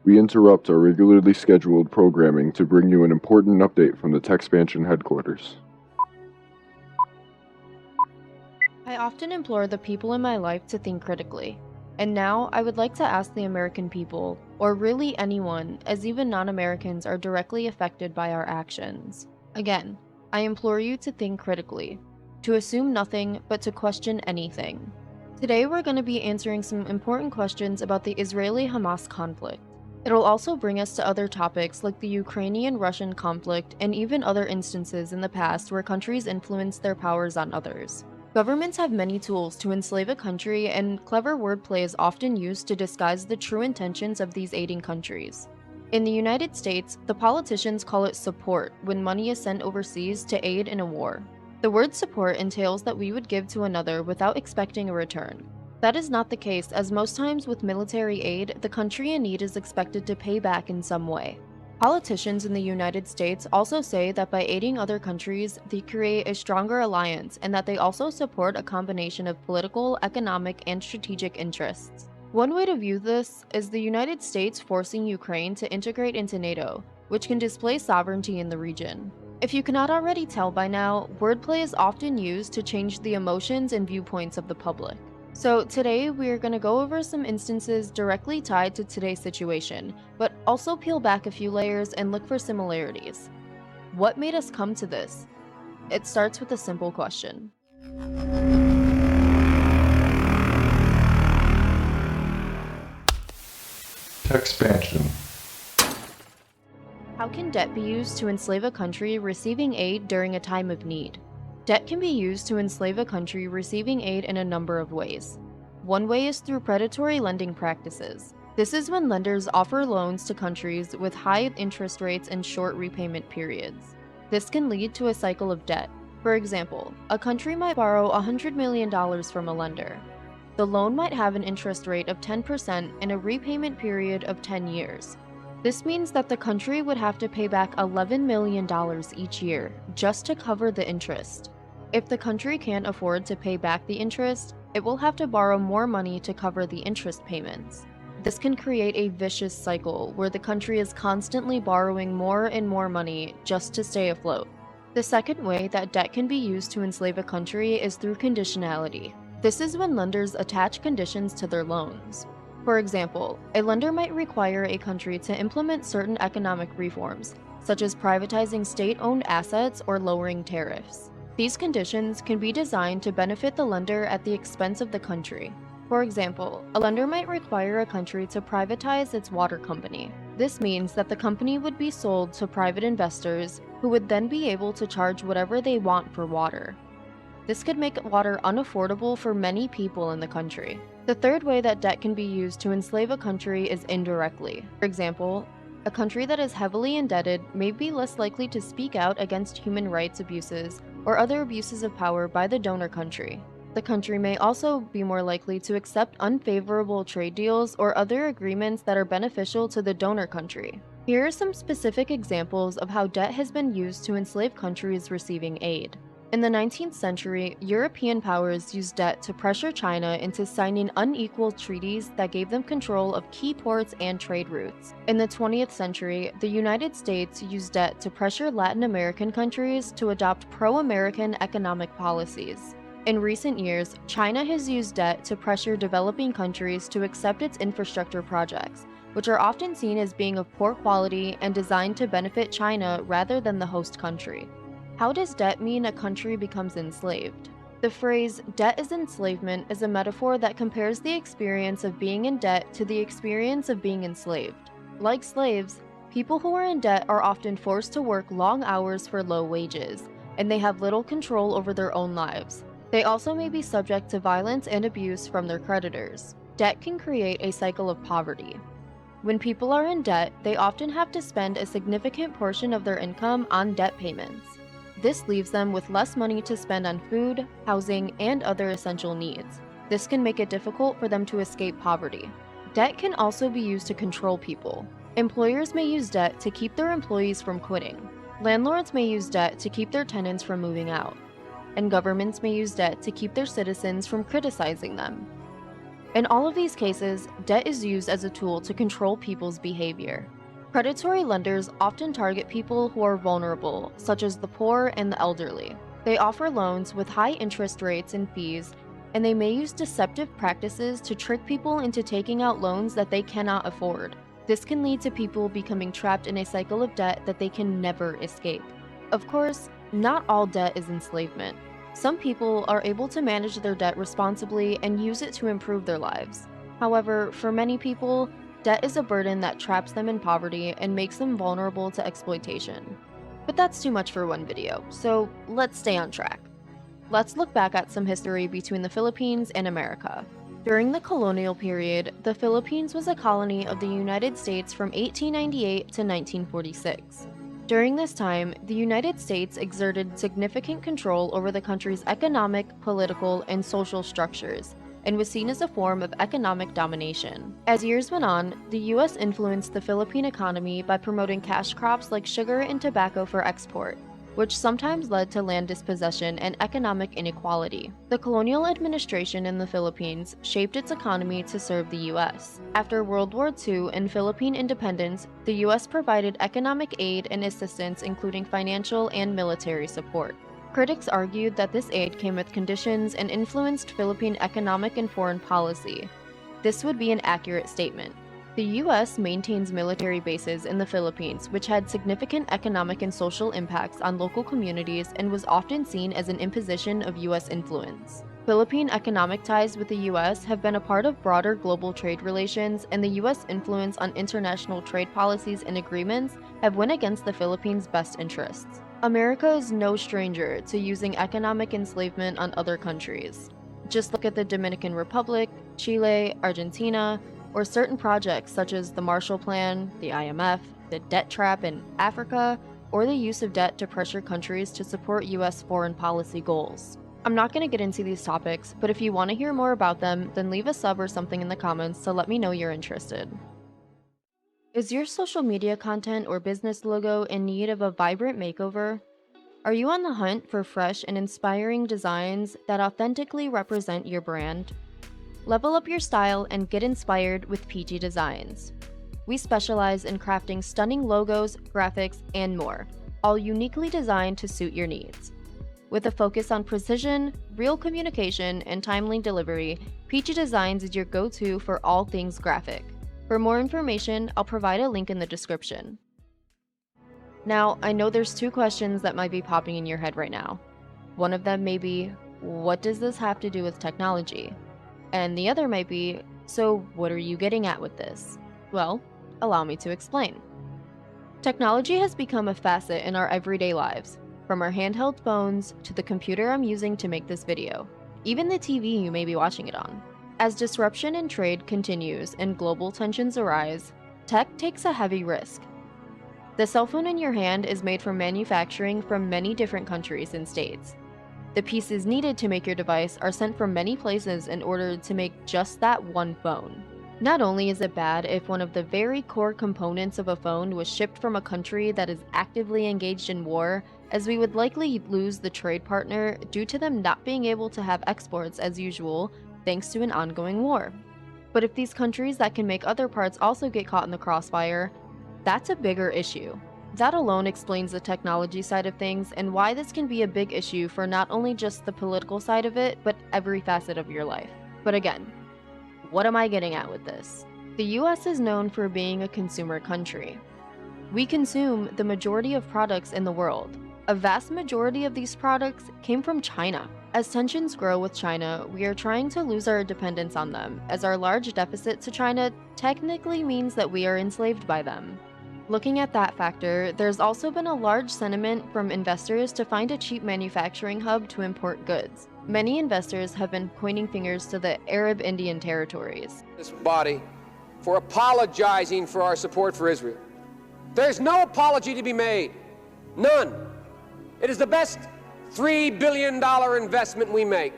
We interrupt our regularly scheduled programming to bring you an important update from the TecXpansion headquarters. I often implore the people in my life to think critically. And now I would like to ask the American people, or really anyone, as even non-Americans are directly affected by our actions. Again, I implore you to think critically, to assume nothing but to question anything. Today we're going to be answering some important questions about the Israeli-Hamas conflict. It'll also bring us to other topics like the Ukrainian-Russian conflict and even other instances in the past where countries influenced their powers on others. Governments have many tools to enslave a country, and clever wordplay is often used to disguise the true intentions of these aiding countries. In the United States, the politicians call it support when money is sent overseas to aid in a war. The word support entails that we would give to another without expecting a return. That is not the case, as most times with military aid, the country in need is expected to pay back in some way. Politicians in the United States also say that by aiding other countries, they create a stronger alliance and that they also support a combination of political, economic, and strategic interests. One way to view this is the United States forcing Ukraine to integrate into NATO, which can displace sovereignty in the region. If you cannot already tell by now, wordplay is often used to change the emotions and viewpoints of the public. So today we are going to go over some instances directly tied to today's situation, but also peel back a few layers and look for similarities. What made us come to this? It starts with a simple question. TecXpansion. How can debt be used to enslave a country receiving aid during a time of need? Debt can be used to enslave a country receiving aid in a number of ways. One way is through predatory lending practices. This is when lenders offer loans to countries with high interest rates and short repayment periods. This can lead to a cycle of debt. For example, a country might borrow $100 million from a lender. The loan might have an interest rate of 10% and a repayment period of 10 years. This means that the country would have to pay back $11 million each year just to cover the interest. If the country can't afford to pay back the interest, it will have to borrow more money to cover the interest payments. This can create a vicious cycle where the country is constantly borrowing more and more money just to stay afloat. The second way that debt can be used to enslave a country is through conditionality. This is when lenders attach conditions to their loans. For example, a lender might require a country to implement certain economic reforms, such as privatizing state-owned assets or lowering tariffs. These conditions can be designed to benefit the lender at the expense of the country. For example, a lender might require a country to privatize its water company. This means that the company would be sold to private investors who would then be able to charge whatever they want for water. This could make water unaffordable for many people in the country. The third way that debt can be used to enslave a country is indirectly. For example, a country that is heavily indebted may be less likely to speak out against human rights abuses or other abuses of power by the donor country. The country may also be more likely to accept unfavorable trade deals or other agreements that are beneficial to the donor country. Here are some specific examples of how debt has been used to enslave countries receiving aid. In the 19th century, European powers used debt to pressure China into signing unequal treaties that gave them control of key ports and trade routes. In the 20th century, the United States used debt to pressure Latin American countries to adopt pro-American economic policies. In recent years, China has used debt to pressure developing countries to accept its infrastructure projects, which are often seen as being of poor quality and designed to benefit China rather than the host country. How does debt mean a country becomes enslaved? The phrase, debt is enslavement, is a metaphor that compares the experience of being in debt to the experience of being enslaved. Like slaves, people who are in debt are often forced to work long hours for low wages, and they have little control over their own lives. They also may be subject to violence and abuse from their creditors. Debt can create a cycle of poverty. When people are in debt, they often have to spend a significant portion of their income on debt payments. This leaves them with less money to spend on food, housing, and other essential needs. This can make it difficult for them to escape poverty. Debt can also be used to control people. Employers may use debt to keep their employees from quitting. Landlords may use debt to keep their tenants from moving out. And governments may use debt to keep their citizens from criticizing them. In all of these cases, debt is used as a tool to control people's behavior. Predatory lenders often target people who are vulnerable, such as the poor and the elderly. They offer loans with high interest rates and fees, and they may use deceptive practices to trick people into taking out loans that they cannot afford. This can lead to people becoming trapped in a cycle of debt that they can never escape. Of course, not all debt is enslavement. Some people are able to manage their debt responsibly and use it to improve their lives. However, for many people, debt is a burden that traps them in poverty and makes them vulnerable to exploitation. But that's too much for one video, so let's stay on track. Let's look back at some history between the Philippines and America. During the colonial period, the Philippines was a colony of the United States from 1898 to 1946. During this time, the United States exerted significant control over the country's economic, political, and social structures, and was seen as a form of economic domination. As years went on, the US influenced the Philippine economy by promoting cash crops like sugar and tobacco for export, which sometimes led to land dispossession and economic inequality. The colonial administration in the Philippines shaped its economy to serve the US. After World War II and Philippine independence, the US provided economic aid and assistance, including financial and military support. Critics argued that this aid came with conditions and influenced Philippine economic and foreign policy. This would be an accurate statement. The US maintains military bases in the Philippines, which had significant economic and social impacts on local communities and was often seen as an imposition of US influence. Philippine economic ties with the US have been a part of broader global trade relations, and the US influence on international trade policies and agreements have went against the Philippines' best interests. America is no stranger to using economic enslavement on other countries. Just look at the Dominican Republic, Chile, Argentina, or certain projects such as the Marshall Plan, the IMF, the debt trap in Africa, or the use of debt to pressure countries to support US foreign policy goals. I'm not going to get into these topics, but if you want to hear more about them, then leave a sub or something in the comments to let me know you're interested. Is your social media content or business logo in need of a vibrant makeover? Are you on the hunt for fresh and inspiring designs that authentically represent your brand? Level up your style and get inspired with PG Designs. We specialize in crafting stunning logos, graphics, and more, all uniquely designed to suit your needs. With a focus on precision, real communication, and timely delivery, PG Designs is your go-to for all things graphic. For more information, I'll provide a link in the description. Now, I know there's two questions that might be popping in your head right now. One of them may be, what does this have to do with technology? And the other might be, so what are you getting at with this? Well, allow me to explain. Technology has become a facet in our everyday lives, from our handheld phones to the computer I'm using to make this video, even the TV you may be watching it on. As disruption in trade continues and global tensions arise, tech takes a heavy risk. The cell phone in your hand is made from manufacturing from many different countries and states. The pieces needed to make your device are sent from many places in order to make just that one phone. Not only is it bad if one of the very core components of a phone was shipped from a country that is actively engaged in war, as we would likely lose the trade partner due to them not being able to have exports as usual, thanks to an ongoing war. But if these countries that can make other parts also get caught in the crossfire, that's a bigger issue. That alone explains the technology side of things and why this can be a big issue for not only just the political side of it, but every facet of your life. But again, what am I getting at with this? The US is known for being a consumer country. We consume the majority of products in the world. A vast majority of these products came from China. As tensions grow with China, we are trying to lose our dependence on them, as our large deficit to China technically means that we are enslaved by them. Looking at that factor, there's also been a large sentiment from investors to find a cheap manufacturing hub to import goods. Many investors have been pointing fingers to the Arab Indian territories. This body for apologizing for our support for Israel. There's no apology to be made. None. It is the best $3 billion investment we make.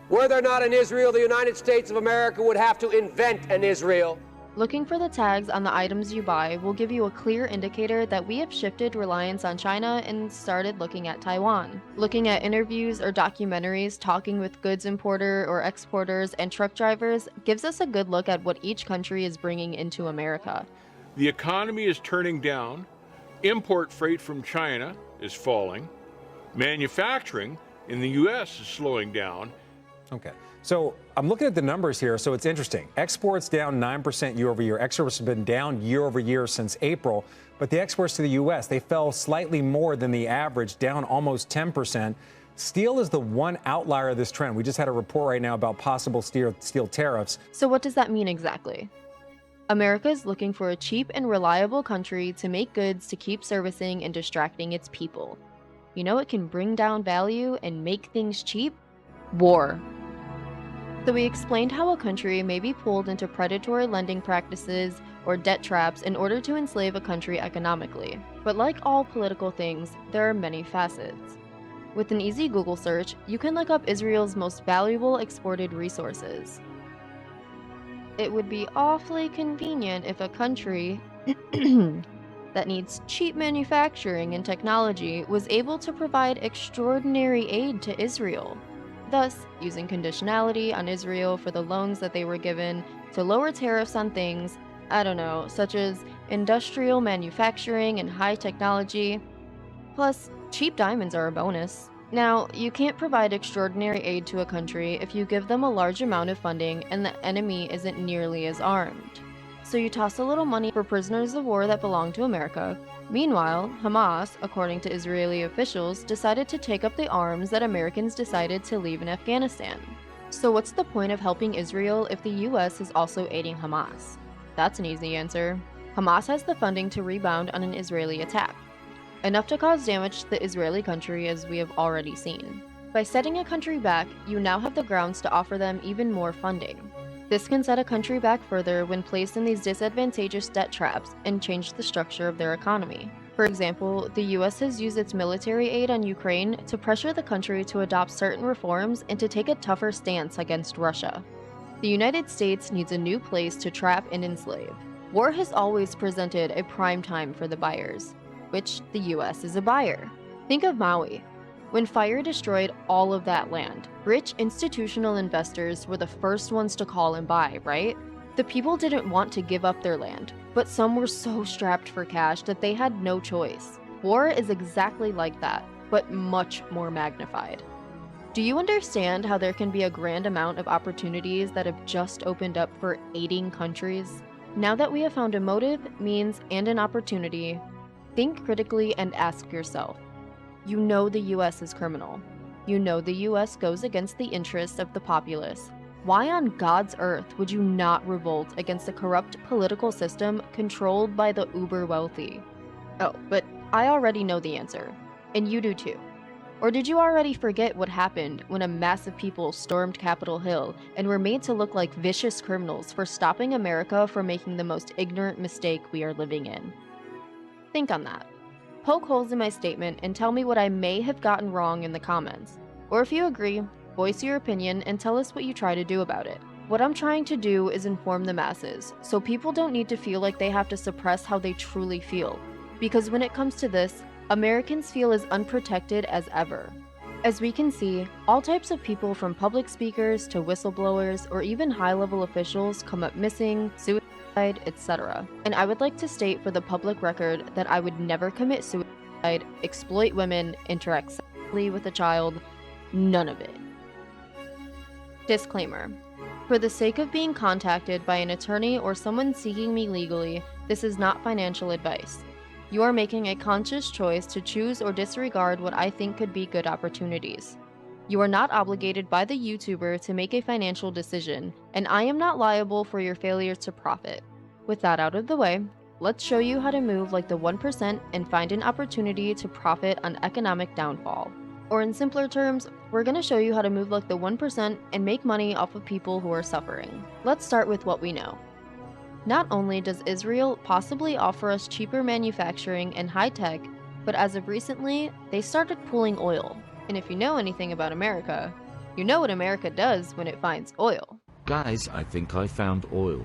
Were there not an Israel, the United States of America would have to invent an Israel. Looking for the tags on the items you buy will give you a clear indicator that we have shifted reliance on China and started looking at Taiwan. Looking at interviews or documentaries talking with goods importer or exporters and truck drivers gives us a good look at what each country is bringing into America. The economy is turning down, import freight from China is falling, manufacturing in the U.S. is slowing down. Okay, so I'm looking at the numbers here, so it's interesting. Exports down 9% year over year. Exports have been down year over year since April, but the exports to the U.S., they fell slightly more than the average, down almost 10%. Steel is the one outlier of this trend. We just had a report right now about possible steel tariffs. So what does that mean exactly? America is looking for a cheap and reliable country to make goods to keep servicing and distracting its people. You know it can bring down value and make things cheap? War. So we explained how a country may be pulled into predatory lending practices or debt traps in order to enslave a country economically. But like all political things, there are many facets. With an easy Google search, you can look up Israel's most valuable exported resources. It would be awfully convenient if a country that needs cheap manufacturing and technology was able to provide extraordinary aid to Israel, thus using conditionality on Israel for the loans that they were given to lower tariffs on things, I don't know, such as industrial manufacturing and high technology. Plus, cheap diamonds are a bonus. Now, you can't provide extraordinary aid to a country if you give them a large amount of funding and the enemy isn't nearly as armed. So you toss a little money for prisoners of war that belong to America. Meanwhile, Hamas, according to Israeli officials, decided to take up the arms that Americans decided to leave in Afghanistan. So what's the point of helping Israel if the US is also aiding Hamas? That's an easy answer. Hamas has the funding to rebound on an Israeli attack. Enough to cause damage to the Israeli country, as we have already seen. By setting a country back, you now have the grounds to offer them even more funding. This can set a country back further when placed in these disadvantageous debt traps and change the structure of their economy. For example, the US has used its military aid on Ukraine to pressure the country to adopt certain reforms and to take a tougher stance against Russia. The United States needs a new place to trap and enslave. War has always presented a prime time for the buyers, which the US is a buyer. Think of Maui. When fire destroyed all of that land, rich institutional investors were the first ones to call and buy, right? The people didn't want to give up their land, but some were so strapped for cash that they had no choice. War is exactly like that, but much more magnified. Do you understand how there can be a grand amount of opportunities that have just opened up for aiding countries? Now that we have found a motive, means, and an opportunity, think critically and ask yourself. You know the US is criminal. You know the US goes against the interests of the populace. Why on God's earth would you not revolt against a corrupt political system controlled by the uber wealthy? Oh, but I already know the answer. And you do too. Or did you already forget what happened when a mass of people stormed Capitol Hill and were made to look like vicious criminals for stopping America from making the most ignorant mistake we are living in? Think on that. Poke holes in my statement and tell me what I may have gotten wrong in the comments. Or if you agree, voice your opinion and tell us what you try to do about it. What I'm trying to do is inform the masses, so people don't need to feel like they have to suppress how they truly feel. Because when it comes to this, Americans feel as unprotected as ever. As we can see, all types of people from public speakers to whistleblowers or even high-level officials come up missing, suicide, etc. And I would like to state for the public record that I would never commit suicide, exploit women, interact sexually with a child, none of it. Disclaimer. For the sake of being contacted by an attorney or someone seeking me legally, this is not financial advice. You are making a conscious choice to choose or disregard what I think could be good opportunities. You are not obligated by the YouTuber to make a financial decision, and I am not liable for your failure to profit. With that out of the way, let's show you how to move like the 1% and find an opportunity to profit on economic downfall. Or in simpler terms, we're going to show you how to move like the 1% and make money off of people who are suffering. Let's start with what we know. Not only does Israel possibly offer us cheaper manufacturing and high tech, but as of recently, they started pulling oil. And if you know anything about America, you know what America does when it finds oil. Guys, I think I found oil.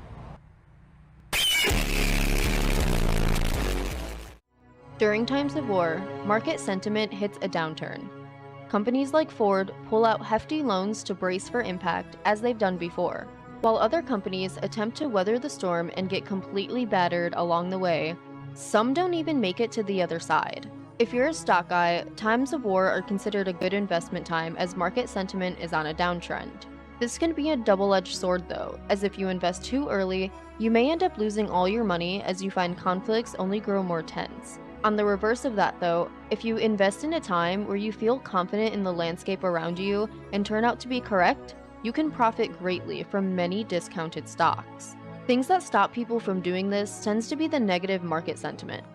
During times of war, market sentiment hits a downturn. Companies like Ford pull out hefty loans to brace for impact, as they've done before, while other companies attempt to weather the storm and get completely battered along the way. Some don't even make it to the other side. If you're a stock guy, times of war are considered a good investment time as market sentiment is on a downtrend. This can be a double-edged sword though, as if you invest too early, you may end up losing all your money as you find conflicts only grow more tense. On the reverse of that though, if you invest in a time where you feel confident in the landscape around you and turn out to be correct, you can profit greatly from many discounted stocks. Things that stop people from doing this tends to be the negative market sentiment.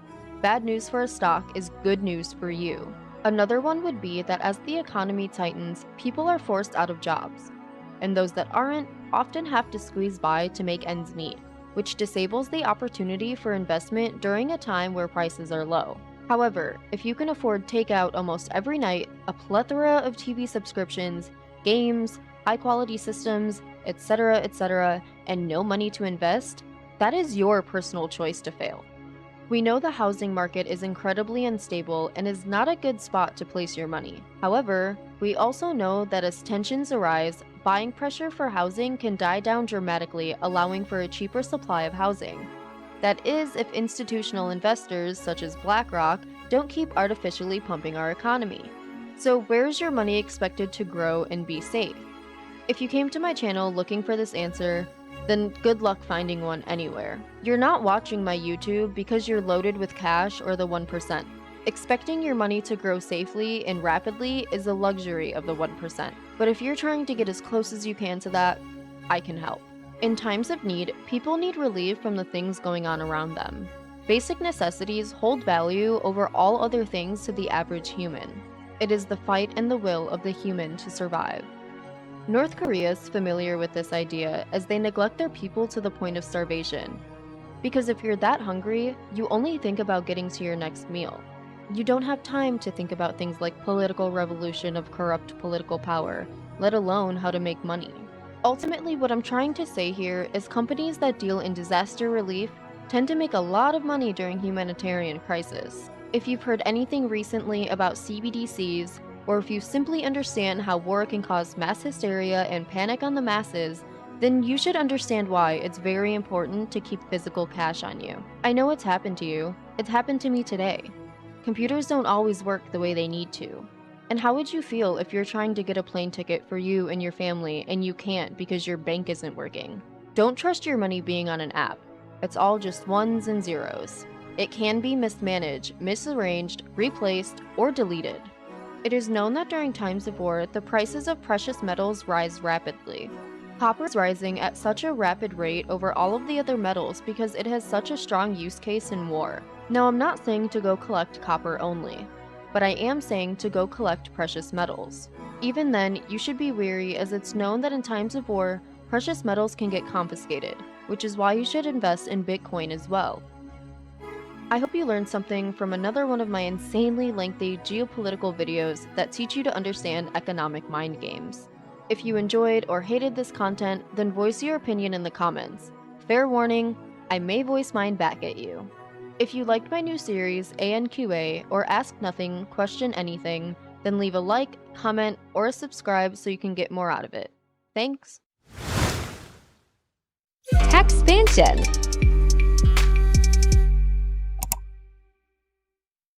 Bad news for a stock is good news for you. Another one would be that as the economy tightens, people are forced out of jobs, and those that aren't often have to squeeze by to make ends meet, which disables the opportunity for investment during a time where prices are low. However, if you can afford takeout almost every night, a plethora of TV subscriptions, games, high-quality systems, etc., and no money to invest, that is your personal choice to fail. We know the housing market is incredibly unstable and is not a good spot to place your money. However, we also know that as tensions arise, buying pressure for housing can die down dramatically, allowing for a cheaper supply of housing. That is, if institutional investors, such as BlackRock, don't keep artificially pumping our economy. So where is your money expected to grow and be safe? If you came to my channel looking for this answer, then good luck finding one anywhere. You're not watching my YouTube because you're loaded with cash or the 1%. Expecting your money to grow safely and rapidly is a luxury of the 1%. But if you're trying to get as close as you can to that, I can help. In times of need, people need relief from the things going on around them. Basic necessities hold value over all other things to the average human. It is the fight and the will of the human to survive. North Korea is familiar with this idea as they neglect their people to the point of starvation. Because if you're that hungry, you only think about getting to your next meal. You don't have time to think about things like political revolution of corrupt political power, let alone how to make money. Ultimately, what I'm trying to say here is companies that deal in disaster relief tend to make a lot of money during humanitarian crisis. If you've heard anything recently about CBDCs, or if you simply understand how war can cause mass hysteria and panic on the masses, then you should understand why it's very important to keep physical cash on you. I know it's happened to you. It's happened to me today. Computers don't always work the way they need to. And how would you feel if you're trying to get a plane ticket for you and your family and you can't because your bank isn't working? Don't trust your money being on an app. It's all just ones and zeros. It can be mismanaged, misarranged, replaced, or deleted. It is known that during times of war, the prices of precious metals rise rapidly. Copper is rising at such a rapid rate over all of the other metals because it has such a strong use case in war. Now, I'm not saying to go collect copper only, but I am saying to go collect precious metals. Even then, you should be wary as it's known that in times of war, precious metals can get confiscated, which is why you should invest in Bitcoin as well. I hope you learned something from another one of my insanely lengthy geopolitical videos that teach you to understand economic mind games. If you enjoyed or hated this content, then voice your opinion in the comments. Fair warning, I may voice mine back at you. If you liked my new series, ANQA, or Ask Nothing, Question Anything, then leave a like, comment, or a subscribe so you can get more out of it. Thanks! TecXpansion.